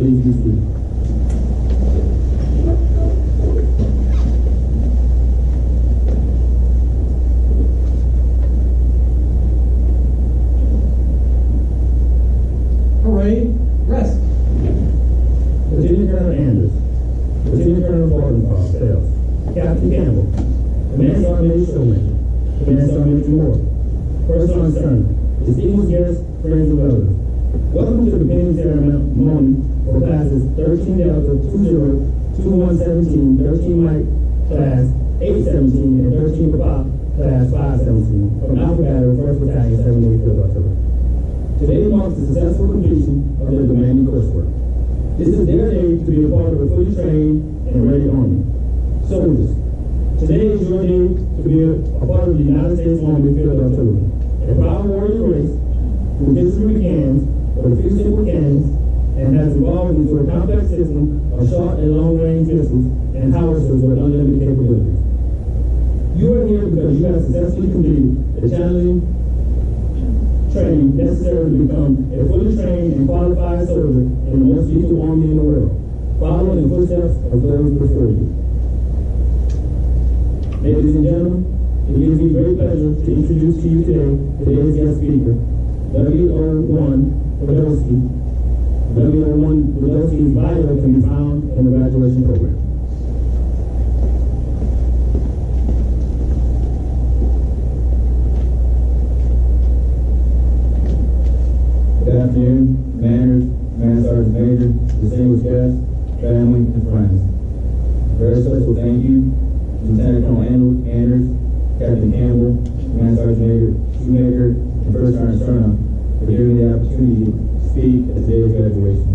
Please be seated. Parade, rest. Lieutenant Colonel Anders, Lieutenant Colonel Barton, Sales, Captain Campbell, Command Sergeant Major Showman, Command Sergeant Major Moore, First Sergeant Turner, distinguished guests, friends, and relatives. Welcome to the pinning ceremony for classes 13 Delta 20, 2117, 13 Mike class 817, and 13 Papa class 517 from Alpha Battery 1st Battalion 78th Field Artillery. Today marks the successful completion of their demanding coursework. This is their day to be a part of a fully trained and ready Army. Soldiers, today is your day to be a part of the United States Army Field Artillery, a proud warrior race whose history begins with a few simple cannons and has evolved into a complex system of short and long-range missiles and howitzers with unlimited capabilities. You are here because you have successfully completed the challenging training necessary to become a fully trained and qualified soldier in the most lethal army in the world, following in the footsteps of those before you. Ladies and gentlemen, it gives me great pleasure to introduce to you today today's guest speaker, W.O.1 Podolsky. W.O.1 Podolsky's bio can be found in the graduation program. Good afternoon, commanders, command sergeant major, distinguished guests, family, and friends. Very special thank you to Lieutenant Colonel Anders, Captain Campbell, Command Sergeant Major Shoemaker, and First Sergeant Serna for giving me the opportunity to speak at today's graduation.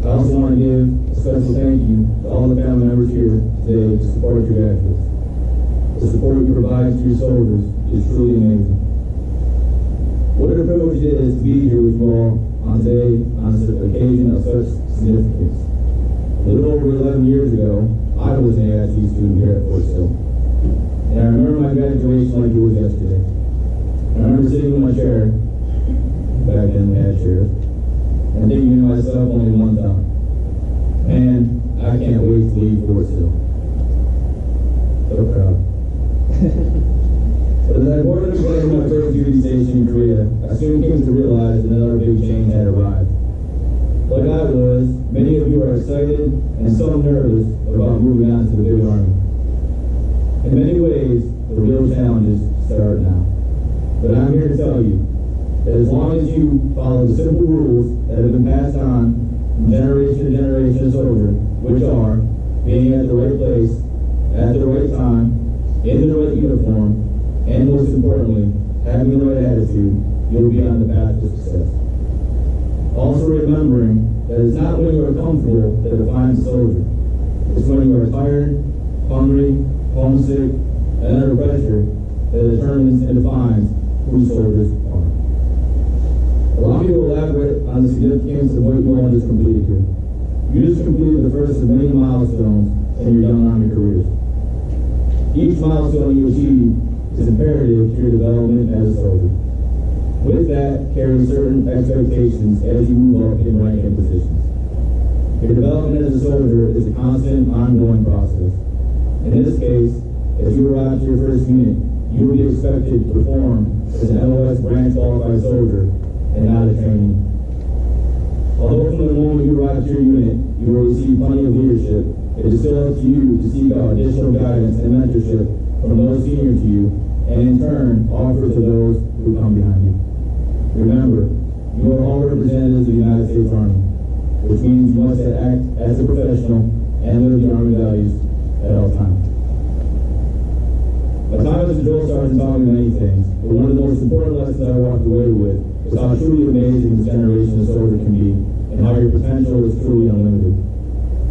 I also want to give a special thank you to all the family members here today to support your graduates. The support you provide to your soldiers is truly amazing. What a privilege it is to be here with you all on today on this occasion of such significance. A little over 11 years ago, I was an AIT student here at Fort Sill. And I remember my graduation like it was yesterday. And I remember sitting in my chair, back then we had chairs, and thinking to myself only one thought, man, I can't wait to leave Fort Sill. So proud. But as I boarded the plane to my first duty station in Korea, I soon came to realize that another big change had arrived. Like I was, many of you are excited and some nervous about moving on to the big army. In many ways, the real challenges start now. But I'm here to tell you that as long as you follow the simple rules that have been passed on from generation to generation of soldier, which are being at the right place, at the right time, in the right uniform, and most importantly, having the right attitude, you'll be on the path to success. Also remembering that it's not when you are comfortable that defines a soldier. It's when you are tired, hungry, homesick, and under pressure that determines and defines who soldiers are. Allow me to elaborate on the significance of what you all just completed here. You just completed the first of many milestones in your young Army careers. Each milestone you achieve is imperative to your development as a soldier. With that carries certain expectations as you move up in rank and positions. Your development as a soldier is a constant, ongoing process. In this case, as you arrive to your first unit, you will be expected to perform as an LOS branch qualified soldier and not a trainee. Although from the moment you arrive to your unit, you will receive plenty of leadership, it is still up to you to seek out additional guidance and mentorship from those senior to you, and in turn, offer to those who come behind you. Remember, you are all representatives of the United States Army, which means you must act as a professional and live the Army values at all times. My time as a drill sergeant taught me many things, but one of the most important lessons I walked away with is how truly amazing this generation of soldier can be, and how your potential is truly unlimited.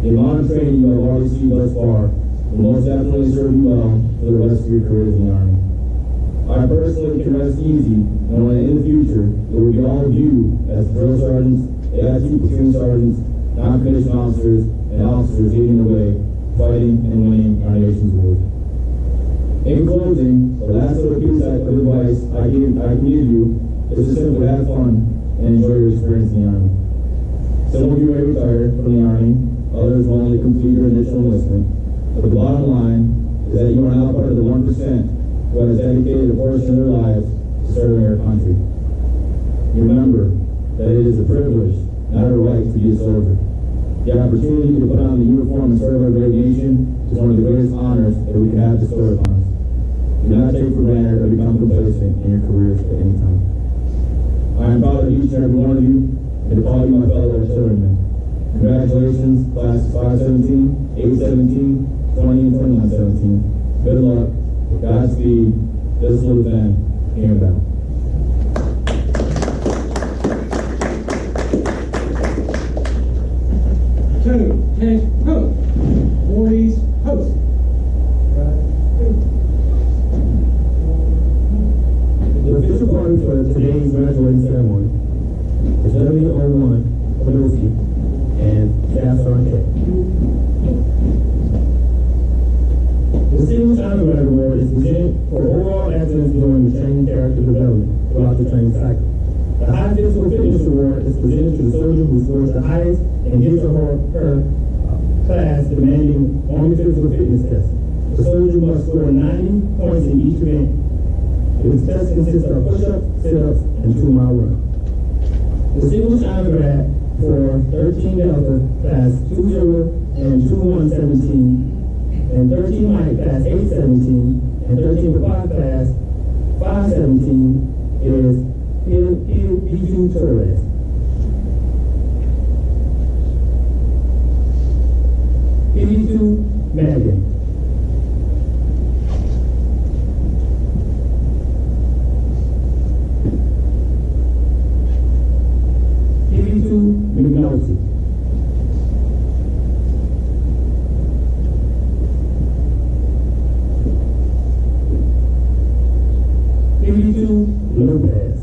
The amount of training you have already received thus far will most definitely serve you well for the rest of your careers in the Army. I personally can rest easy knowing that in the future, it will be all of you as drill sergeants, AIT platoon sergeants, non-commissioned officers, and officers leading the way, fighting and winning our nation's wars. In closing, the last little piece of advice I can give you is to simply have fun and enjoy your experience in the Army. Some of you may retire from the Army, others will only complete your initial enlistment. But the bottom line is that you are now part of the 1% who has dedicated a portion of their lives to serving our country. Remember that it is a privilege, not a right, to be a soldier. The opportunity to put on the uniform and serve our great nation is one of the greatest honors that we can have bestowed upon us. Do not take for granted or become complacent in your careers at any time. I am proud of each and every one of you and to call you my fellow artillerymen. Congratulations, Class 517, 817, 20, and 2117. Good luck, Godspeed, this will defend, here and now. Two, tank, post. Boys, post. The official party for today's graduating ceremony is W01 Podolsky and Staff Sergeant K. The Distinguished Honor Guard Award is presented for overall excellence during the training character development throughout the training cycle. The High Physical Fitness Award is presented to the soldier who scores the highest in his or her class demanding Army physical fitness test. The soldier must score 90 points in each event. This test consists of push-ups, sit-ups, and 2-mile run. Distinguished Honor Grad for 13 Delta Class 20 and 2117, and 13 Mike Class 817, and 13 Papa Class 517 is P2 Torres. P2 Madigan. P2 McNulty. P2 Lopez.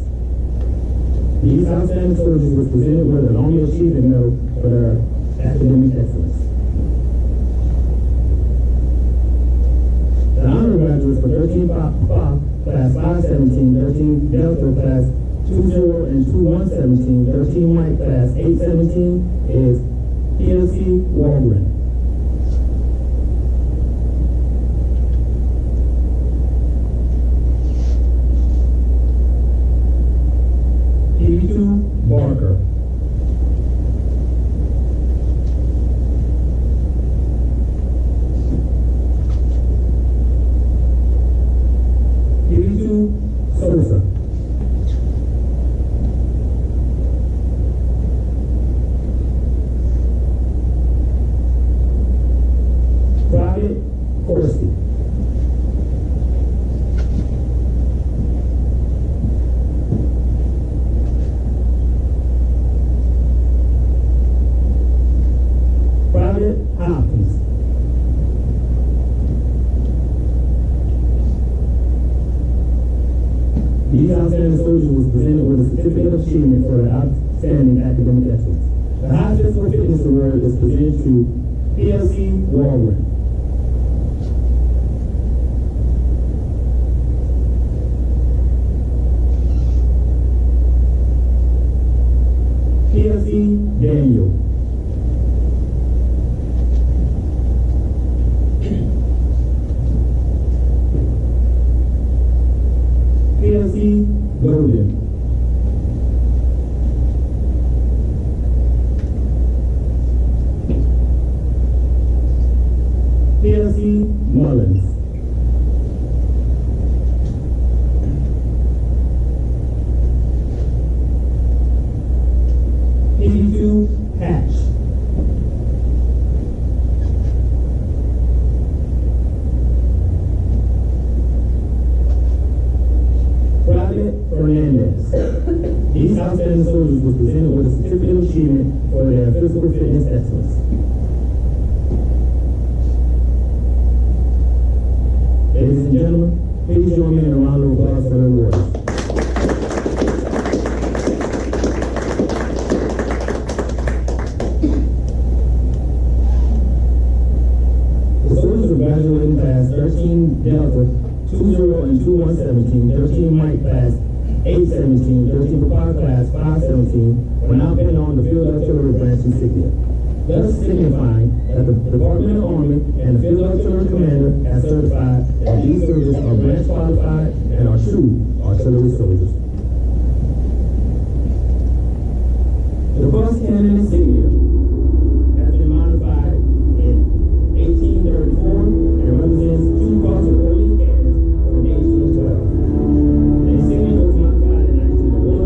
These outstanding soldiers were presented with an Army Achievement Medal for their academic excellence. The honor graduates for 13 Pop Class 517, 13 Delta Class 20 and 2117, 13 Mike Class 817 is PLC Walgren. P2 Barker. P2 Sosa. Private Corsi. Private Hopkins. These outstanding soldiers was presented with a certificate of achievement for their outstanding academic excellence. The High Physical Fitness Award is presented to PLC Walgren. PLC Daniel. PLC Golden. PLC Mullins. P2 Hatch. Private Fernandez. These outstanding soldiers were presented with a certificate of achievement for their physical fitness excellence. Ladies and gentlemen, please join me in a round of applause for the awards. The soldiers of graduating class 13 Delta 20 and 2117, 13 Mike Class 817, 13 Papa Class 517 are now pinned on the Field Artillery branch insignia, thus signifying that the Department of the Army and the Field Artillery Commander have certified that these services are branch qualified and are true artillery soldiers. The bus cannon insignia has been modified in 1834 and represents two crossing police cannons from 1812. The insignia was modified in 1901,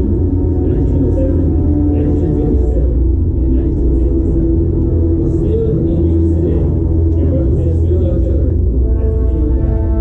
1907, 1957, and 1967. It's still in use today and represents field artillery at the field battle.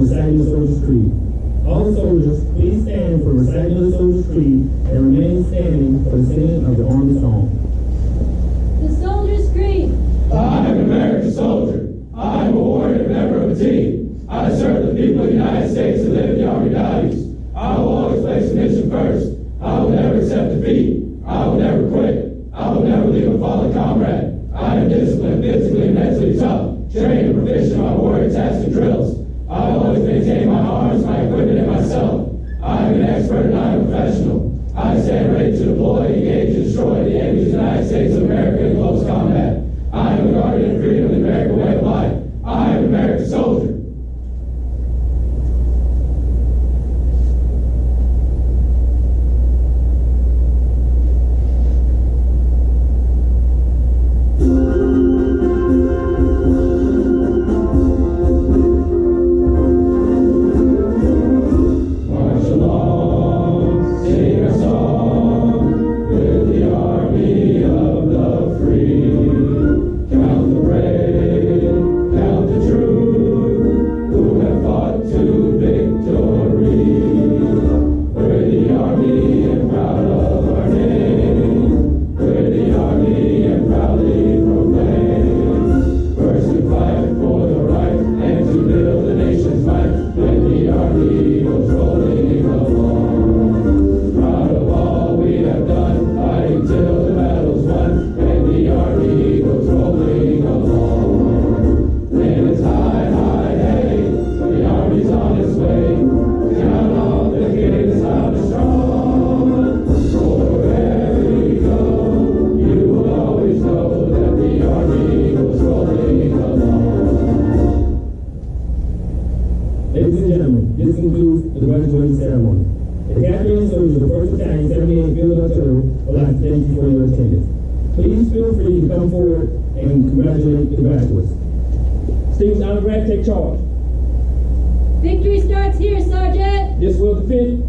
reciting the Soldier's Creed. All soldiers, please stand for reciting of the Soldier's Creed and remain standing for the singing of the Army song. The Soldier's Creed. I am an American soldier. I am a warrior, member of a team. I serve the people of the United States and live in the Army values. I will always place the mission first. I will never accept defeat. I will never quit. I will never leave a fallen comrade. I am disciplined, physically and mentally tough, trained and proficient on warrior tasks and drills. I always maintain my arms, my equipment, and myself. I am an expert and I am a professional. I stand ready to deploy, engage, and destroy the enemies of the United States of America in close combat. I am a guardian of freedom and the American way of life. I am an American soldier. Sing a song with the army of the free. nation's might, and the army goes rolling along. Proud of all we have done, fighting till the battle's won, and the army goes rolling along. And it's high, high, hey, the army's on its way. Count off the gates loud and strong. Wherever you go, you will always know that the army goes rolling along. Ladies and gentlemen, this concludes the graduation ceremony. The captain and soldiers of the 1st Battalion, 78th Field Artillery would like to thank you for your attendance. Please feel free to come forward and congratulate the graduates. Students out of grad, take charge. Victory starts here, Sergeant. This will defend